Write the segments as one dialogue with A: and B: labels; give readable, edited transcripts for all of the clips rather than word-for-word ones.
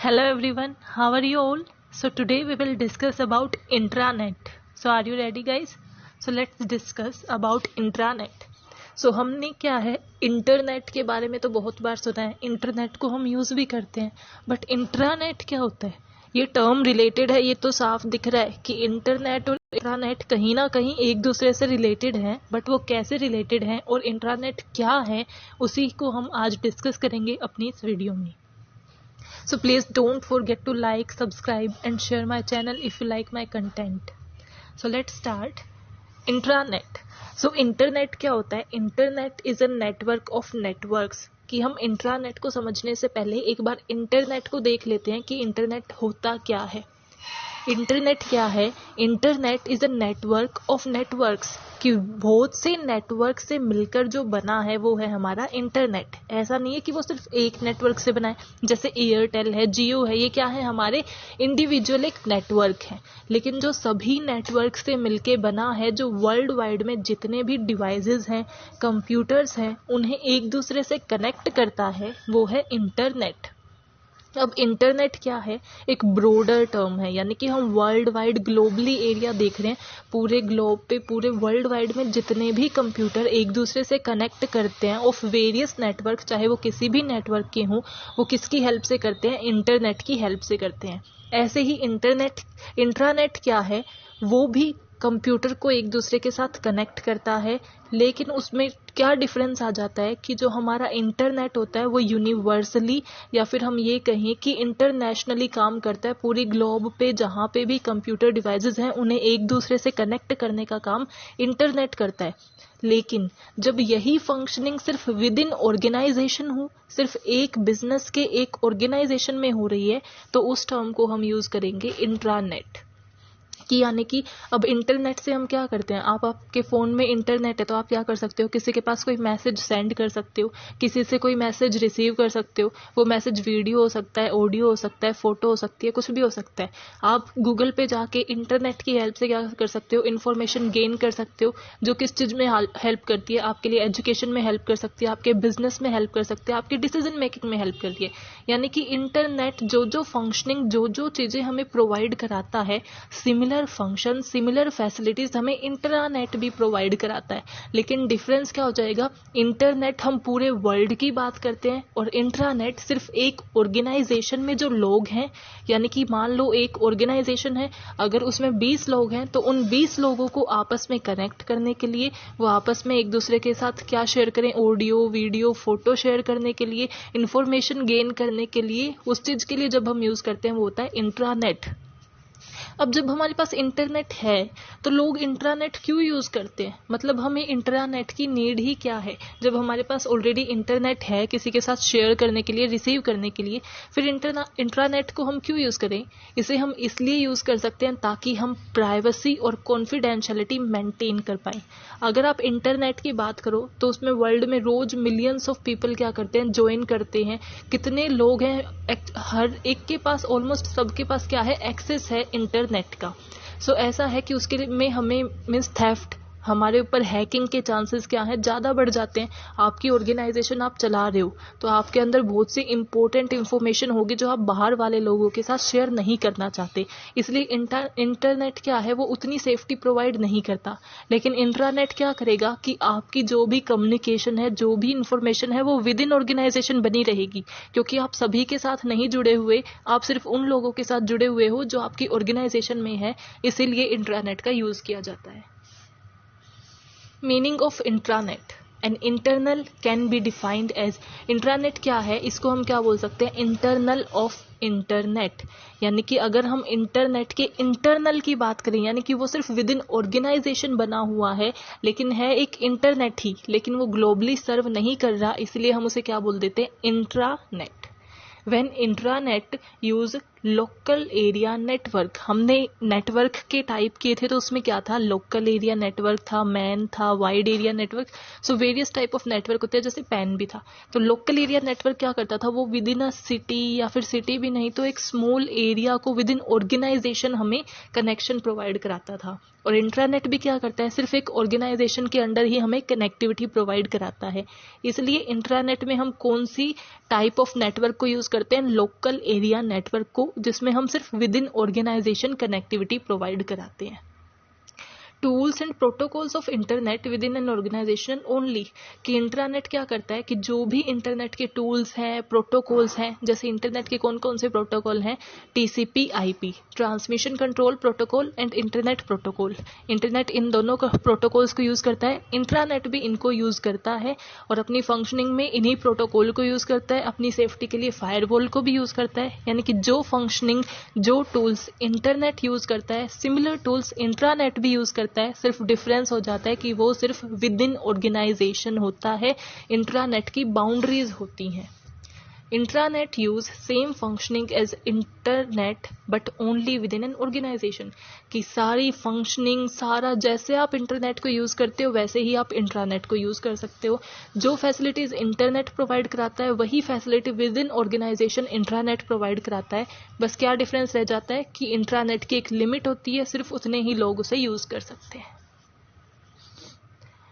A: Hello everyone, how are you all? So today we will discuss about intranet. So are you ready guys? So let's discuss about intranet. So हमने क्या है internet के बारे में तो बहुत बार सुना है, इंटरनेट को हम यूज़ भी करते हैं, बट इंट्रानेट क्या होता है? ये टर्म रिलेटेड है, ये तो साफ दिख रहा है कि इंटरनेट और इंट्रानेट कहीं ना कहीं एक दूसरे से रिलेटेड हैं, बट वो कैसे रिलेटेड हैं और इंट्रानेट क्या है उसी को हम आज डिस्कस करेंगे अपनी इस वीडियो में. So please don't forget to like, subscribe and share my channel if you like my content. So let's start. Intranet. So internet क्या होता है? Internet is a network of networks. कि हम इंट्रानेट को समझने से पहले एक बार इंटरनेट को देख लेते हैं कि इंटरनेट होता क्या है. इंटरनेट क्या है? Internet is a network of networks, कि बहुत से नेटवर्क से मिलकर जो बना है वो है हमारा इंटरनेट. ऐसा नहीं है कि वो सिर्फ एक नेटवर्क से बना है, जैसे एयरटेल है, जियो है, ये क्या है? हमारे इंडिविजुअल एक नेटवर्क है. लेकिन जो सभी नेटवर्क से मिलके बना है, जो वर्ल्ड वाइड में जितने भी डिवाइसेस हैं, कंप्यूटर्स हैं, उन्हें एक दूसरे से कनेक्ट करता है, वो है इंटरनेट. अब इंटरनेट क्या है? एक ब्रॉडर टर्म है, यानी कि हम वर्ल्ड वाइड ग्लोबली एरिया देख रहे हैं. पूरे ग्लोब पे, पूरे वर्ल्ड वाइड में जितने भी कंप्यूटर एक दूसरे से कनेक्ट करते हैं ऑफ वेरियस नेटवर्क, चाहे वो किसी भी नेटवर्क के हों, वो किसकी हेल्प से करते हैं? इंटरनेट की हेल्प से करते हैं. ऐसे ही इंट्रानेट क्या है? वो भी कंप्यूटर को एक दूसरे के साथ कनेक्ट करता है, लेकिन उसमें क्या डिफरेंस आ जाता है कि जो हमारा इंटरनेट होता है वो यूनिवर्सली, या फिर हम ये कहें कि इंटरनेशनली काम करता है. पूरी ग्लोब पे जहाँ पे भी कंप्यूटर डिवाइसेस हैं उन्हें एक दूसरे से कनेक्ट करने का काम इंटरनेट करता है. लेकिन जब यही फंक्शनिंग सिर्फ विद इन ऑर्गेनाइजेशन हो, सिर्फ एक बिजनेस के एक ऑर्गेनाइजेशन में हो रही है, तो उस टर्म को हम यूज करेंगे इंट्रानेट. कि यानी कि अब इंटरनेट से हम क्या करते हैं? आपके फ़ोन में इंटरनेट है तो आप क्या कर सकते हो? किसी के पास कोई मैसेज सेंड कर सकते हो, किसी से कोई मैसेज रिसीव कर सकते हो. वो मैसेज वीडियो हो सकता है, ऑडियो हो सकता है, फ़ोटो हो सकती है, कुछ भी हो सकता है. आप गूगल पे जाके इंटरनेट की हेल्प से क्या कर सकते हो? इन्फॉर्मेशन गेन कर सकते हो, जो किस चीज़ में हेल्प करती है आपके लिए. एजुकेशन में हेल्प कर सकती है, आपके बिजनेस में हेल्प कर सकती है, आपके डिसीजन मेकिंग में हेल्प करती है. यानी कि इंटरनेट जो फंक्शनिंग, जो चीज़ें हमें प्रोवाइड कराता है, सिमिलर फंक्शन, सिमिलर फैसिलिटीज हमें इंटरनेट भी प्रोवाइड कराता है. लेकिन डिफरेंस क्या हो जाएगा? इंटरनेट हम पूरे वर्ल्ड की बात करते हैं और इंट्रानेट सिर्फ एक ऑर्गेनाइजेशन में जो लोग हैं. यानी कि मान लो एक ऑर्गेनाइजेशन है, अगर उसमें 20 लोग हैं तो उन 20 लोगों को आपस में कनेक्ट करने के लिए वो आपस में एक दूसरे के साथ क्या शेयर करें? ऑडियो, वीडियो, फोटो शेयर करने के लिए, इंफॉर्मेशन गेन करने के लिए, उस चीज के लिए जब हम यूज करते हैं वो होता है इंट्रानेट. अब जब हमारे पास इंटरनेट है तो लोग इंट्रानेट क्यों यूज़ करते हैं? मतलब हमें इंट्रानेट की नीड ही क्या है? जब हमारे पास ऑलरेडी इंटरनेट है किसी के साथ शेयर करने के लिए, रिसीव करने के लिए, फिर इंट्रानेट को हम क्यों यूज़ करें? इसे हम इसलिए यूज़ कर सकते हैं ताकि हम प्राइवेसी और कॉन्फिडेंशियलिटी मेंटेन कर पाएँ. अगर आप इंटरनेट की बात करो तो उसमें वर्ल्ड में रोज मिलियंस ऑफ पीपल क्या करते हैं? ज्वाइन करते हैं. कितने लोग हैं? हर एक के पास, ऑलमोस्ट सबके पास क्या है? एक्सेस है इंटरनेट का. सो ऐसा है कि उसके में हमें मीन्स थेफ्ट, हमारे ऊपर हैकिंग के चांसेस क्या हैं? ज़्यादा बढ़ जाते हैं. आपकी ऑर्गेनाइजेशन आप चला रहे हो तो आपके अंदर बहुत सी इंपॉर्टेंट इंफॉर्मेशन होगी जो आप बाहर वाले लोगों के साथ शेयर नहीं करना चाहते. इसलिए इंटरनेट क्या है? वो उतनी सेफ्टी प्रोवाइड नहीं करता. लेकिन इंट्रानेट क्या करेगा कि आपकी जो भी कम्युनिकेशन है, जो भी इंफॉर्मेशन है, वो विद इन ऑर्गेनाइजेशन बनी रहेगी, क्योंकि आप सभी के साथ नहीं जुड़े हुए, आप सिर्फ उन लोगों के साथ जुड़े हुए हो जो आपकी ऑर्गेनाइजेशन में है. इसीलिए इंट्रानेट का यूज़ किया जाता है. Meaning of intranet. An internal can be defined as. Intranet क्या है? इसको हम क्या बोल सकते हैं? Internal of internet. यानी कि अगर हम इंटरनेट के इंटरनल की बात करें, यानी कि वो सिर्फ विद इन ऑर्गेनाइजेशन बना हुआ है, लेकिन है एक इंटरनेट ही, लेकिन वो ग्लोबली सर्व नहीं कर रहा, इसलिए हम उसे क्या बोल देते हैं? Intranet. When intranet use local area network. हमने नेटवर्क के टाइप किए थे, तो उसमें क्या था, लोकल एरिया नेटवर्क था, मैन था, wide area network. So various type of network होते हैं, जैसे पैन भी था। तो लोकल एरिया नेटवर्क क्या करता था, वो विद इन अ सिटी, या फिर सिटी भी नहीं तो एक स्मॉल एरिया को विद इन ऑर्गेनाइजेशन हमें कनेक्शन प्रोवाइड कराता था। और इंट्रानेट भी क्या करता है, सिर्फ एक ऑर्गेनाइजेशन के अंडर ही हमें कनेक्टिविटी प्रोवाइड कराता है। इसलिए इंट्रानेट में हम कौन सी टाइप ऑफ नेटवर्क को यूज करते हैं, लोकल एरिया नेटवर्क को, जिसमें हम सिर्फ within organisation connectivity provide कराते हैं। Tools and protocols of internet within an organisation only, कि इंटरनेट क्या करता है कि जो भी इंटरनेट के टूल्स हैं, प्रोटोकॉल्स हैं, जैसे इंटरनेट के कौन कौन से प्रोटोकॉल हैं, TCP IP, transmission control protocol and internet protocol. Internet in दोनों प्रोटोकॉल्स को यूज करता है, इंट्रानेट भी इनको यूज करता है और अपनी फंक्शनिंग में इन्हीं प्रोटोकॉल को यूज करता है। अपनी सेफ्टी के लिए फायरवॉल को भी यूज करता है, यानी कि जो फंक्शनिंग, जो टूल्स इंटरनेट यूज करता है, सिमिलर टूल्स इंट्रानेट भी यूज करता है। सिर्फ डिफरेंस हो जाता है कि वो सिर्फ विद इन ऑर्गेनाइजेशन होता है, इंट्रानेट की बाउंड्रीज होती हैं। Intranet use same functioning as internet but only within an organisation, कि सारी फंक्शनिंग, सारा जैसे आप इंटरनेट को यूज करते हो वैसे ही आप इंट्रानेट को यूज कर सकते हो। जो फैसिलिटीज इंटरनेट प्रोवाइड कराता है वही facility within organisation intranet provide कराता है। बस क्या डिफरेंस रह जाता है कि इंट्रानेट की एक लिमिट होती है, सिर्फ उतने ही लोग उसे यूज कर सकते हैं।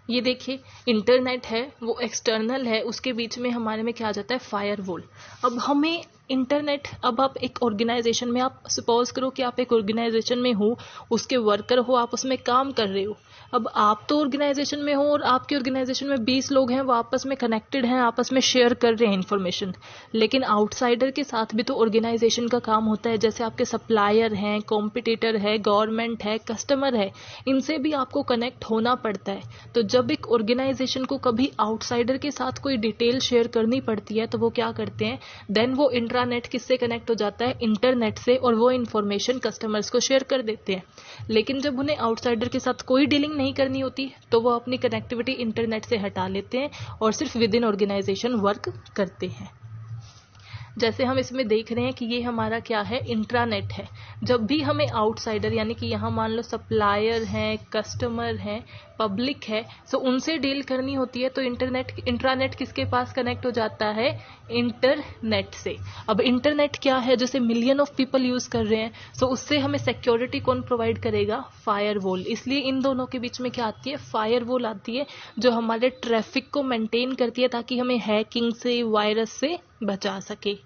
A: ये देखिए, इंटरनेट है वो एक्सटर्नल है, उसके बीच में हमारे में क्या आ जाता है, फायरवॉल। अब हमें इंटरनेट, अब आप एक ऑर्गेनाइजेशन में, आप सपोज करो कि आप एक ऑर्गेनाइजेशन में हो, उसके वर्कर हो, आप उसमें काम कर रहे हो। अब आप तो ऑर्गेनाइजेशन में हो और आपकी ऑर्गेनाइजेशन में 20 लोग हैं, वो आपस में कनेक्टेड हैं, आपस में शेयर कर रहे हैं इन्फॉर्मेशन। लेकिन आउटसाइडर के साथ भी तो ऑर्गेनाइजेशन का काम होता है, जैसे आपके सप्लायर हैं, कॉम्पिटिटर है, गवर्नमेंट है, कस्टमर है, इनसे भी आपको कनेक्ट होना पड़ता है। तो जब एक ऑर्गेनाइजेशन को कभी आउटसाइडर के साथ कोई डिटेल शेयर करनी पड़ती है तो वो क्या करते हैं, देन वो इंट्रानेट किससे कनेक्ट हो जाता है, इंटरनेट से, और वो इन्फॉर्मेशन कस्टमर्स को शेयर कर देते हैं। लेकिन जब उन्हें आउटसाइडर के साथ कोई डीलिंग नहीं करनी होती तो वो अपनी कनेक्टिविटी इंटरनेट से हटा लेते हैं और सिर्फ विद इन ऑर्गेनाइजेशन वर्क करते हैं। जैसे हम इसमें देख रहे हैं कि ये हमारा क्या है, इंट्रानेट है। जब भी हमें आउटसाइडर, यानी कि यहाँ मान लो सप्लायर हैं, कस्टमर हैं, पब्लिक है, सो उनसे डील करनी होती है तो इंट्रानेट किसके पास कनेक्ट हो जाता है, इंटरनेट से। अब इंटरनेट क्या है, जैसे मिलियन ऑफ पीपल यूज कर रहे हैं, सो उससे हमें सिक्योरिटी कौन प्रोवाइड करेगा, फायरवॉल। इसलिए इन दोनों के बीच में क्या आती है, फायरवॉल आती है, जो हमारे ट्रैफिक को मेंटेन करती है ताकि हमें हैकिंग से, वायरस से बचा सके।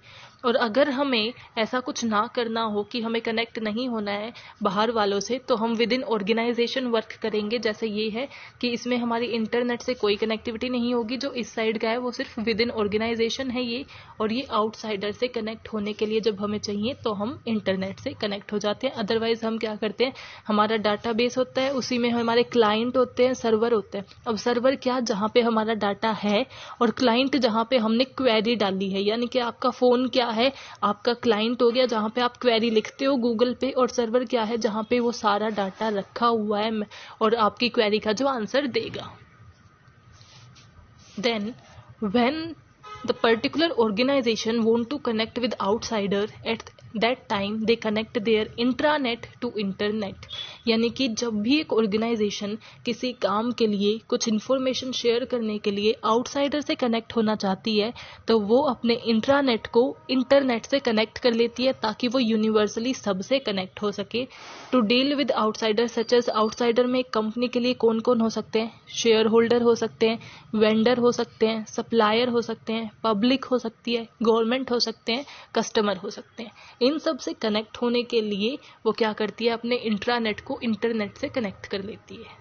A: और अगर हमें ऐसा कुछ ना करना हो कि हमें कनेक्ट नहीं होना है बाहर वालों से, तो हम विद इन ऑर्गेनाइजेशन वर्क करेंगे। जैसे ये है कि इसमें हमारी इंटरनेट से कोई कनेक्टिविटी नहीं होगी, जो इस साइड का है वो सिर्फ विद इन ऑर्गेनाइजेशन है ये, और ये आउटसाइडर से कनेक्ट होने के लिए जब हमें चाहिए तो हम इंटरनेट से कनेक्ट हो जाते हैं। अदरवाइज हम क्या करते हैं, हमारा डाटाबेस होता है, उसी में हमारे क्लाइंट होते हैं, सर्वर होते हैं। अब सर्वर क्या, जहाँ पे हमारा डाटा है, और क्लाइंट जहाँ पे हमने क्वेरी डाली है, यानी कि आपका फोन क्या है, आपका क्लाइंट हो गया जहां पे आप क्वेरी लिखते हो गूगल पे, और सर्वर क्या है, जहां पे वो सारा डाटा रखा हुआ है और आपकी क्वेरी का जो आंसर देगा। Then when the particular organization want to connect with outsider, at that time they connect their intranet to internet। यानी कि जब भी एक ऑर्गेनाइजेशन किसी काम के लिए, कुछ इन्फॉर्मेशन शेयर करने के लिए आउटसाइडर से कनेक्ट होना चाहती है तो वो अपने इंट्रानेट को इंटरनेट से कनेक्ट कर लेती है ताकि वो यूनिवर्सली सबसे कनेक्ट हो सके। To deal with outsider such as, outsider में एक कंपनी के लिए कौन कौन हो सकते हैं, शेयर होल्डर हो सकते हैं, वेंडर हो सकते हैं, सप्लायर हो सकते हैं, पब्लिक हो सकती है, गवर्नमेंट हो सकते हैं, कस्टमर हो सकते हैं। इन सब से कनेक्ट होने के लिए वो क्या करती है, अपने इंट्रानेट को इंटरनेट से कनेक्ट कर लेती है।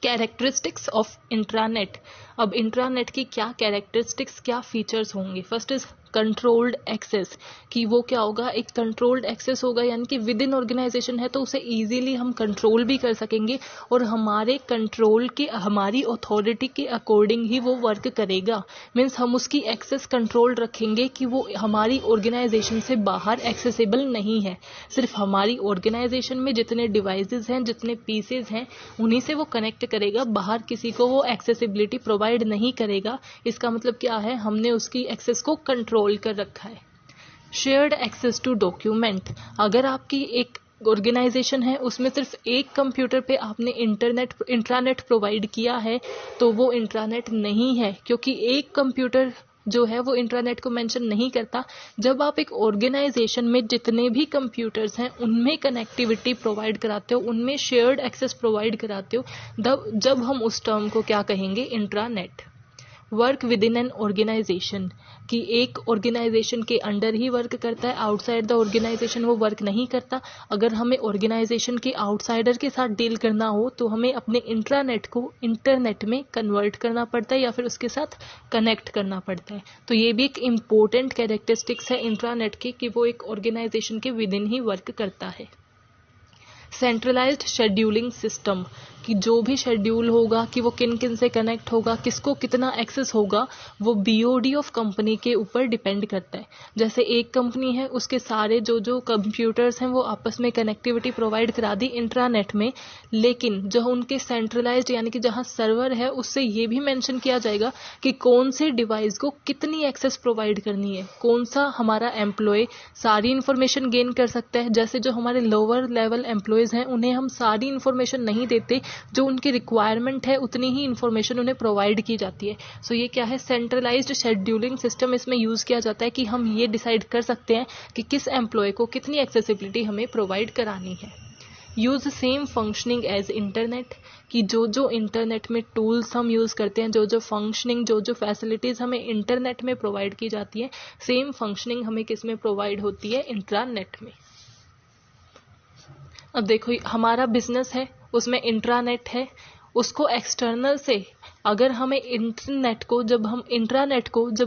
A: Characteristics of intranet. अब इंट्रानेट की क्या कैरेक्टरिस्टिक्स, क्या फीचर्स होंगे। फर्स्ट इज कंट्रोल्ड एक्सेस, कि वो क्या होगा, एक कंट्रोल्ड एक्सेस होगा, यानी कि विद इन ऑर्गेनाइजेशन है तो उसे इजीली हम कंट्रोल भी कर सकेंगे और हमारे कंट्रोल के, हमारी अथॉरिटी के अकॉर्डिंग ही वो वर्क करेगा। मीन्स हम उसकी एक्सेस कंट्रोल रखेंगे कि वो हमारी ऑर्गेनाइजेशन से बाहर एक्सेसिबल नहीं है। सिर्फ हमारी ऑर्गेनाइजेशन में जितने डिवाइसेस हैं, जितने पीसेज हैं, उन्हीं से वो कनेक्ट करेगा, बाहर किसी को वो एक्सेसिबिलिटी प्रोवाइड नहीं करेगा। इसका मतलब क्या है, हमने उसकी एक्सेस को कंट्रोल कर रखा है। शेयर्ड एक्सेस टू डॉक्यूमेंट, अगर आपकी एक ऑर्गेनाइजेशन है उसमें सिर्फ एक कंप्यूटर पे आपने इंट्रानेट प्रोवाइड किया है तो वो इंट्रानेट नहीं है, क्योंकि एक कंप्यूटर जो है वो इंट्रानेट को मेंशन नहीं करता। जब आप एक ऑर्गेनाइजेशन में जितने भी कंप्यूटर्स हैं उनमें कनेक्टिविटी प्रोवाइड कराते हो, उनमें शेयर्ड एक्सेस प्रोवाइड कराते हो, जब हम उस टर्म को क्या कहेंगे, intranet. Work within an organisation, कि एक ऑर्गेनाइजेशन के अंडर ही वर्क करता है, आउटसाइड द ऑर्गेनाइजेशन वो वर्क नहीं करता। अगर हमें ऑर्गेनाइजेशन के आउटसाइडर के साथ डील करना हो तो हमें अपने इंट्रानेट को इंटरनेट में कन्वर्ट करना पड़ता है या फिर उसके साथ कनेक्ट करना पड़ता है। तो ये भी एक इम्पोर्टेंट कैरेक्टरिस्टिक्स है इंट्रानेट की कि वो एक ऑर्गेनाइजेशन के विद इन ही वर्क करता है। सेंट्रलाइज्ड शेड्यूलिंग सिस्टम, कि जो भी शेड्यूल होगा कि वो किन किन से कनेक्ट होगा, किसको कितना एक्सेस होगा, वो बीओडी ऑफ कंपनी के ऊपर डिपेंड करता है। जैसे एक कंपनी है, उसके सारे जो कंप्यूटर्स हैं वो आपस में कनेक्टिविटी प्रोवाइड करा दी इंट्रानेट में, लेकिन जो उनके सेंट्रलाइज्ड यानी कि जहां सर्वर है उससे ये भी मेंशन किया जाएगा कि कौन से डिवाइस को कितनी एक्सेस प्रोवाइड करनी है, कौन सा हमारा एम्प्लॉय सारी इन्फॉर्मेशन गेन कर सकता है। जैसे जो हमारे लोअर लेवल एम्प्लॉयज हैं उन्हें हम सारी इन्फॉर्मेशन नहीं देते, जो उनकी रिक्वायरमेंट है उतनी ही इन्फॉर्मेशन उन्हें प्रोवाइड की जाती है। सो ये क्या है, सेंट्रलाइज्ड शेड्यूलिंग सिस्टम इसमें यूज किया जाता है कि हम ये डिसाइड कर सकते हैं कि किस एम्प्लॉय को कितनी एक्सेसिबिलिटी हमें प्रोवाइड करानी है। Use same functioning as internet, कि जो इंटरनेट में टूल्स हम यूज करते हैं, जो फंक्शनिंग जो फैसिलिटीज हमें इंटरनेट में प्रोवाइड की जाती है, सेम फंक्शनिंग हमें किस में प्रोवाइड होती है, इंट्रानेट में। अब देखो हमारा बिजनेस है उसमें इंट्रानेट है, उसको एक्सटर्नल से अगर हमें इंटरनेट को जब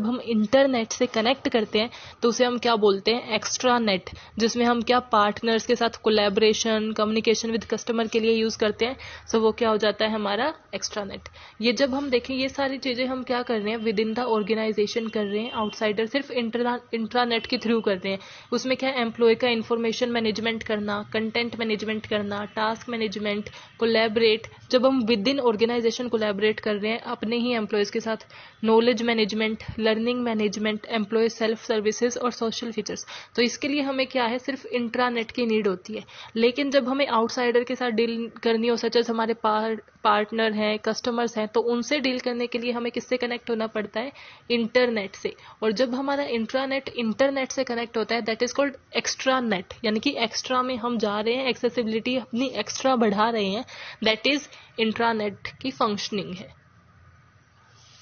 A: हम इंटरनेट से कनेक्ट करते हैं तो उसे हम क्या बोलते हैं, एक्स्ट्रा नेट, जिसमें हम क्या पार्टनर्स के साथ कोलैबोरेशन कम्युनिकेशन विद कस्टमर के लिए यूज करते हैं। सो वो क्या हो जाता है हमारा एक्स्ट्रा नेट। ये जब हम देखें ये सारी चीजें हम क्या कर रहे हैं, विद इन द ऑर्गेनाइजेशन कर रहे हैं, आउटसाइडर सिर्फ इंट्रानेट के थ्रू कर रहे हैं। उसमें क्या एम्प्लॉय का इंफॉर्मेशन मैनेजमेंट करना, कंटेंट मैनेजमेंट करना, टास्क मैनेजमेंट, कोलैबोरेट, जब हम विद इन ऑर्गेनाइजेशन कोलैबोरेट कर रहे हैं अपने ही एम्प्लॉयज के साथ, knowledge management, learning management, employee self services और सोशल फीचर्स। तो इसके लिए हमें क्या है, सिर्फ इंट्रानेट की नीड होती है। लेकिन जब हमें आउटसाइडर के साथ डील करनी हो, सच एज हमारे पार्टनर हैं, कस्टमर्स हैं, तो उनसे डील करने के लिए हमें किससे कनेक्ट होना पड़ता है, इंटरनेट से। और जब हमारा इंट्रानेट इंटरनेट से कनेक्ट होता है that is called extra net, यानी कि एक्स्ट्रा में हम जा रहे हैं, एक्सेसिबिलिटी अपनी एक्स्ट्रा बढ़ा रहे हैं, दैट इज इंट्रानेट की फंक्शनिंग है।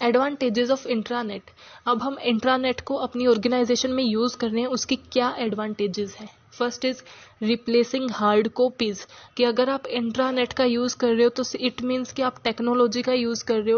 A: एडवांटेजेस ऑफ इंट्रानेट, अब हम इंट्रानेट को अपनी ऑर्गेनाइजेशन में यूज कर रहे हैं, उसकी क्या एडवांटेजेस हैं। First is replacing hard copies, कि अगर आप इंट्रानेट का यूज कर रहे हो तो इट मीन्स कि आप टेक्नोलॉजी का यूज कर रहे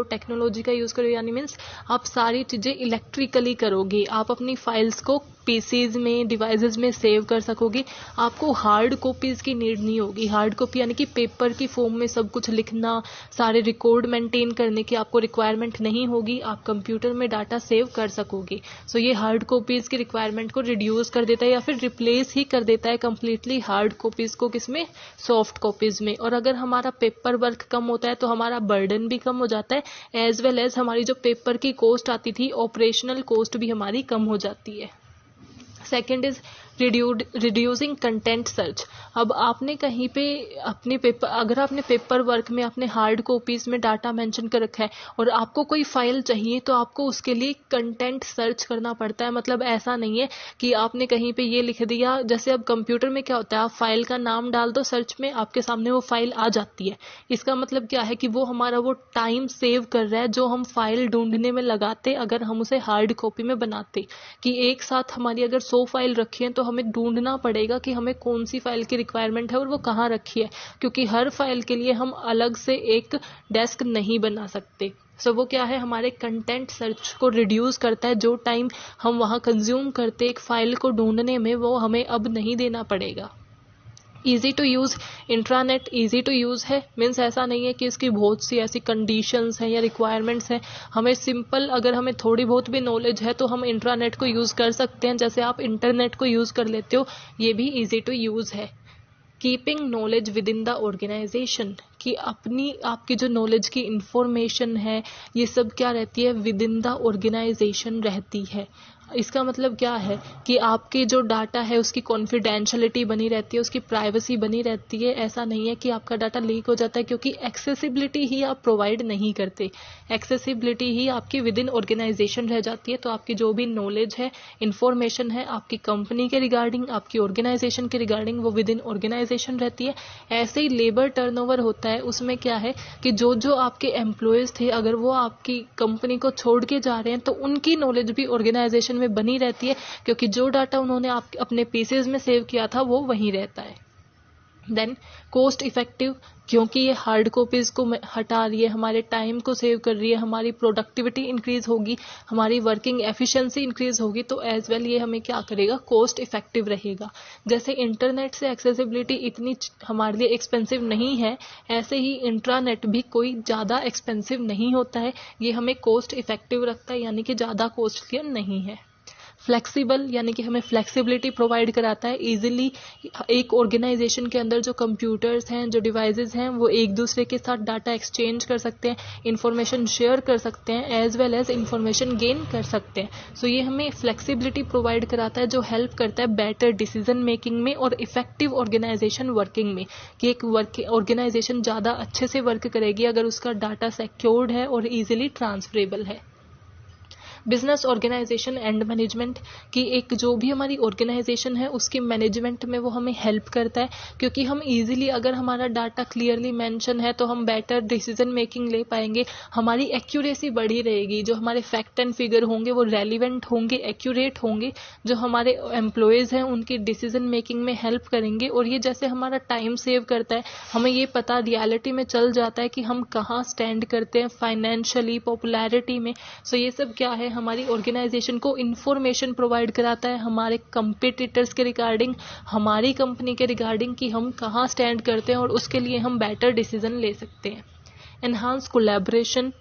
A: हो, यानी मीन्स आप सारी चीजें इलेक्ट्रिकली करोगे, आप अपनी फाइल्स को पीसीज में डिवाइसेस में सेव कर सकोगे, आपको हार्ड कॉपीज की नीड नहीं होगी। हार्ड कॉपी यानी कि पेपर की फॉर्म में सब कुछ लिखना, सारे रिकॉर्ड मेंटेन करने की आपको रिक्वायरमेंट नहीं होगी, आप कंप्यूटर में डाटा सेव कर सकोगे। सो ये हार्ड कॉपीज की रिक्वायरमेंट को रिड्यूस कर देता है या फिर रिप्लेस ही कर देता है कंप्लीटली हार्ड कॉपीज को, किसमें, सॉफ्ट कॉपीज में। और अगर हमारा पेपर वर्क कम होता है तो हमारा बर्डन भी कम हो जाता है, एज वेल एज हमारी जो पेपर की कॉस्ट आती थी, ऑपरेशनल कॉस्ट भी हमारी कम हो जाती है। Second is reducing content search, अब आपने कहीं पे अपने पेपर, अगर आपने पेपर वर्क में अपने हार्ड कॉपीज में डाटा मेंशन कर रखा है और आपको कोई फाइल चाहिए तो आपको उसके लिए कंटेंट सर्च करना पड़ता है। मतलब ऐसा नहीं है कि आपने कहीं पे ये लिख दिया, जैसे अब कंप्यूटर में क्या होता है, आप फाइल का नाम डाल दो सर्च में, आपके सामने वो फाइल आ जाती है। इसका मतलब क्या है कि वो हमारा वो टाइम सेव कर रहा है जो हम फाइल ढूंढने में लगाते अगर हम उसे हार्ड कॉपी में बनाते, कि एक साथ हमारी अगर 100 फाइल रखी है तो हमें ढूंढना पड़ेगा कि हमें कौन सी फाइल की रिक्वायरमेंट है और वो कहाँ रखी है, क्योंकि हर फाइल के लिए हम अलग से एक डेस्क नहीं बना सकते। सो वो क्या है, हमारे कंटेंट सर्च को रिड्यूस करता है, जो टाइम हम वहाँ कंज्यूम करते एक फाइल को ढूंढने में वो हमें अब नहीं देना पड़ेगा। Easy to use, intranet easy to use है, मीन्स ऐसा नहीं है कि इसकी बहुत सी ऐसी कंडीशंस हैं या रिक्वायरमेंट्स हैं। हमें सिंपल, अगर हमें थोड़ी बहुत भी नॉलेज है तो हम इंट्रानेट को यूज कर सकते हैं, जैसे आप इंटरनेट को यूज कर लेते हो, ये भी ईजी टू यूज है। Keeping knowledge within the organisation, कि आपकी जो नॉलेज की इंफॉर्मेशन है ये सब क्या रहती है, विद इन द ऑर्गेनाइजेशन रहती है। इसका मतलब क्या है कि आपके जो डाटा है उसकी कॉन्फिडेंशियलिटी बनी रहती है, उसकी प्राइवेसी बनी रहती है। ऐसा नहीं है कि आपका डाटा लीक हो जाता है, क्योंकि एक्सेसिबिलिटी ही आप प्रोवाइड नहीं करते, एक्सेसिबिलिटी ही आपकी विद इन ऑर्गेनाइजेशन रह जाती है। तो आपकी जो भी नॉलेज है, इंफॉर्मेशन है आपकी कंपनी के रिगार्डिंग, आपकी ऑर्गेनाइजेशन के रिगार्डिंग, वो विद इन ऑर्गेनाइजेशन रहती है। ऐसे ही लेबर टर्नओवर होता है, उसमें क्या है कि जो जो आपके एम्प्लॉयज थे अगर वो आपकी कंपनी को छोड़ के जा रहे हैं तो उनकी नॉलेज भी ऑर्गेनाइजेशन में बनी रहती है, क्योंकि जो डाटा उन्होंने अपने पीसेज में सेव किया था वो वहीं रहता है। देन कॉस्ट इफेक्टिव, क्योंकि ये हार्ड कॉपीज को हटा रही है, हमारे टाइम को सेव कर रही है, हमारी प्रोडक्टिविटी इंक्रीज होगी, हमारी वर्किंग एफिशिएंसी इंक्रीज होगी, तो एज वेल ये हमें क्या करेगा, कॉस्ट इफेक्टिव रहेगा। जैसे इंटरनेट से एक्सेसिबिलिटी इतनी हमारे लिए एक्सपेंसिव नहीं है, ऐसे ही इंट्रानेट भी कोई ज़्यादा एक्सपेंसिव नहीं होता है, ये हमें कॉस्ट इफेक्टिव रखता है, यानी कि ज़्यादा कॉस्टली नहीं है। फ्लेक्सिबल, यानी कि हमें फ्लेक्सिबिलिटी प्रोवाइड कराता है। इजीली एक ऑर्गेनाइजेशन के अंदर जो कंप्यूटर्स हैं, जो डिवाइसेस हैं, वो एक दूसरे के साथ डाटा एक्सचेंज कर सकते हैं, इंफॉर्मेशन शेयर कर सकते हैं, as well as information gain कर सकते हैं। सो ये हमें फ्लेक्सिबिलिटी प्रोवाइड कराता है, जो हेल्प करता है बेटर डिसीजन मेकिंग में और इफेक्टिव ऑर्गेनाइजेशन वर्किंग में, कि एक ऑर्गेनाइजेशन ज़्यादा अच्छे से वर्क करेगी अगर उसका डाटा सिक्योर्ड है और ईजिली ट्रांसफरेबल है। बिजनेस ऑर्गेनाइजेशन एंड मैनेजमेंट, की एक जो भी हमारी ऑर्गेनाइजेशन है उसके मैनेजमेंट में वो हमें हेल्प करता है, क्योंकि हम इजीली अगर हमारा डाटा क्लियरली मेंशन है तो हम बेटर डिसीजन मेकिंग ले पाएंगे, हमारी एक्यूरेसी बढ़ी रहेगी, जो हमारे फैक्ट एंड फिगर होंगे वो रेलिवेंट होंगे, एक्यूरेट होंगे, जो हमारे एम्प्लॉयज़ हैं उनकी डिसीजन मेकिंग में हेल्प करेंगे। और ये जैसे हमारा टाइम सेव करता है, हमें ये पता रियलिटी में चल जाता है कि हम कहाँ स्टैंड करते हैं फाइनेंशियली, पॉपुलैरिटी में। सो ये सब क्या है, हमारी ऑर्गेनाइजेशन को इंफॉर्मेशन प्रोवाइड कराता है हमारे कंपटीटर्स के रिगार्डिंग, हमारी कंपनी के रिगार्डिंग, कि हम कहाँ स्टैंड करते हैं और उसके लिए हम बेटर डिसीजन ले सकते हैं। एनहांस कोलैबोरेशन,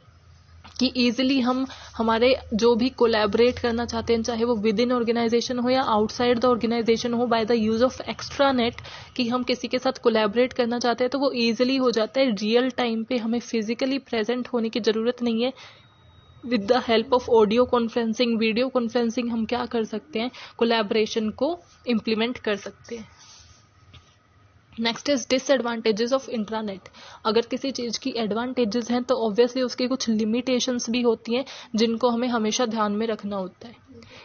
A: कि ईजिली हम हमारे जो भी कोलैबोरेट करना चाहते हैं, चाहे वो विद इन ऑर्गेनाइजेशन हो या आउटसाइड द ऑर्गेनाइजेशन हो, by the use of extranet, कि हम किसी के साथ कोलैबोरेट करना चाहते हैं तो वो ईजिली हो जाता है रियल टाइम पे, हमें फिजिकली प्रेजेंट होने की ज़रूरत नहीं है। With the help of audio conferencing, video conferencing, हम क्या कर सकते हैं, कोलैबोरेशन को इम्प्लीमेंट कर सकते हैं। Next is disadvantages of intranet. अगर किसी चीज़ की एडवांटेजेस हैं तो ऑब्वियसली उसकी कुछ लिमिटेशंस भी होती हैं जिनको हमें हमेशा ध्यान में रखना होता है।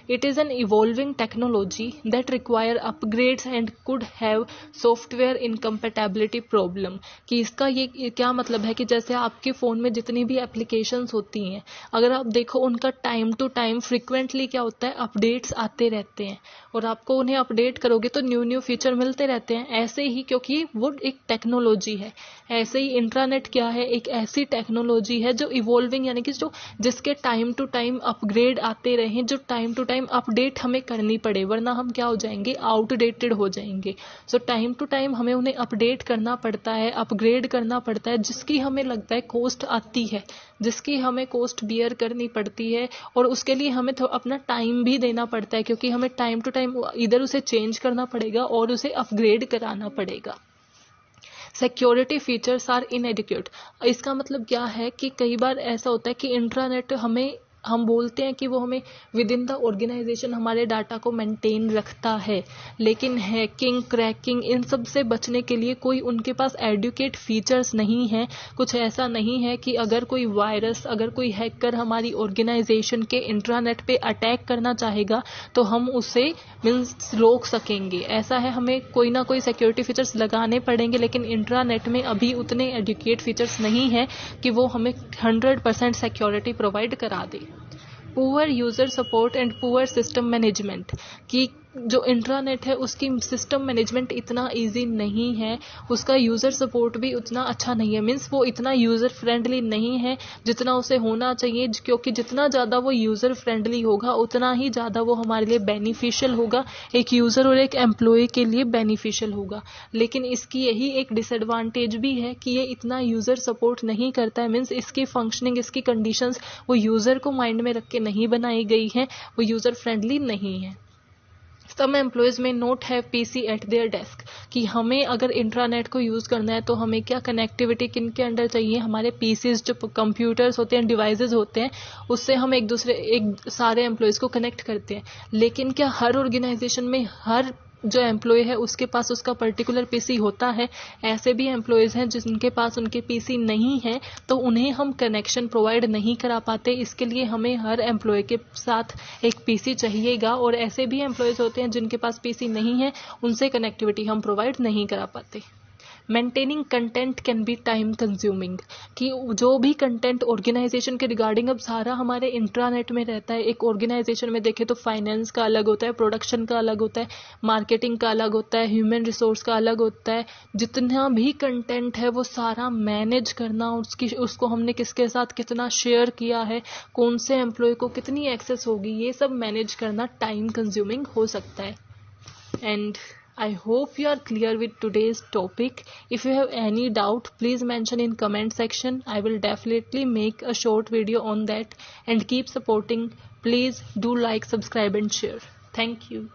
A: It is an evolving technology that require upgrades and could have software incompatibility problem, कि इसका ये क्या मतलब है कि जैसे आपके फ़ोन में जितनी भी एप्लीकेशंस होती हैं, अगर आप देखो उनका टाइम टू टाइम फ्रिक्वेंटली क्या होता है, अपडेट्स आते रहते हैं, और आपको उन्हें अपडेट करोगे तो न्यू न्यू फीचर मिलते रहते हैं। ऐसे ही, क्योंकि वो एक टेक्नोलॉजी है, ऐसे ही इंट्रानेट क्या है, एक ऐसी टेक्नोलॉजी है जो इवॉल्विंग, यानी कि जो जिसके टाइम टू टाइम अपग्रेड आते रहें, जो टाइम टू टाइम अपडेट हमें करनी पड़े, वरना हम क्या हो जाएंगे, आउटडेटेड हो जाएंगे। सो टाइम टू टाइम हमें उन्हें अपडेट करना पड़ता है, अपग्रेड करना पड़ता है, जिसकी हमें लगता है कॉस्ट आती है, जिसकी हमें कॉस्ट बियर करनी पड़ती है, और उसके लिए हमें अपना टाइम भी देना पड़ता है, क्योंकि हमें टाइम टू टाइम इधर उसे चेंज करना पड़ेगा और उसे अपग्रेड कराना पड़ेगा। Security features are inadequate. इसका मतलब क्या है कि कई बार ऐसा होता है कि इंट्रानेट हम बोलते हैं कि वो हमें विद इन द ऑर्गेनाइजेशन हमारे डाटा को मेंटेन रखता है, लेकिन हैकिंग, क्रैकिंग, इन सब से बचने के लिए कोई उनके पास एडुकेट फीचर्स नहीं है। कुछ ऐसा नहीं है कि अगर कोई वायरस, अगर कोई हैकर हमारी ऑर्गेनाइजेशन के इंट्रानेट पे अटैक करना चाहेगा तो हम उसे मीन्स रोक सकेंगे। ऐसा है, हमें कोई ना कोई सिक्योरिटी फीचर्स लगाने पड़ेंगे, लेकिन इंट्रानेट में अभी उतने एडुकेट फीचर्स नहीं है कि वो हमें 100% सिक्योरिटी प्रोवाइड करा दे। Poor user support and poor system management, कि जो इंट्रानेट है उसकी सिस्टम मैनेजमेंट इतना इजी नहीं है, उसका यूज़र सपोर्ट भी उतना अच्छा नहीं है, मीन्स वो इतना यूज़र फ्रेंडली नहीं है जितना उसे होना चाहिए, क्योंकि जितना ज़्यादा वो यूज़र फ्रेंडली होगा उतना ही ज़्यादा वो हमारे लिए बेनिफिशियल होगा, एक यूज़र और एक एम्प्लॉय के लिए बेनिफिशियल होगा। लेकिन इसकी यही एक डिसएडवांटेज भी है कि ये इतना यूज़र सपोर्ट नहीं करता है, मीन्स इसकी फंक्शनिंग, इसकी कंडीशंस वो यूज़र को माइंड में रख के नहीं बनाई गई हैं, वो यूज़र फ्रेंडली नहीं है। Some employees may not have PC at their desk, कि हमें अगर इंट्रानेट को यूज़ करना है तो हमें क्या कनेक्टिविटी किन के अंडर चाहिए, हमारे पीसीज जो कंप्यूटर्स होते हैं, डिवाइसेस होते हैं, उससे हम एक सारे एम्प्लॉयज़ को कनेक्ट करते हैं। लेकिन क्या हर ऑर्गेनाइजेशन में हर जो एम्प्लॉय है उसके पास उसका पर्टिकुलर पीसी होता है? ऐसे भी एम्प्लॉयज़ हैं जिनके पास उनके पीसी नहीं है, तो उन्हें हम कनेक्शन प्रोवाइड नहीं करा पाते। इसके लिए हमें हर एम्प्लॉय के साथ एक पीसी चाहिएगा, और ऐसे भी एम्प्लॉयज़ होते हैं जिनके पास पीसी नहीं है, उनसे कनेक्टिविटी हम प्रोवाइड नहीं करा पाते। Maintaining content can be time consuming, कि जो भी कंटेंट ऑर्गेनाइजेशन के रिगार्डिंग अब सारा हमारे इंट्रानेट में रहता है। एक ऑर्गेनाइजेशन में देखें तो फाइनेंस का अलग होता है, प्रोडक्शन का अलग होता है, मार्केटिंग का अलग होता है, ह्यूमन रिसोर्स का अलग होता है। जितना भी कंटेंट है वो सारा मैनेज करना, उसको हमने किसके साथ कितना शेयर किया है, कौन से एम्प्लॉय को कितनी एक्सेस होगी, ये सब मैनेज करना टाइम कंज्यूमिंग हो सकता है। And I hope you are clear with today's topic. If you have any doubt, please mention in comment section. I will definitely make a short video on that, and keep supporting. Please do like, subscribe and share. Thank you.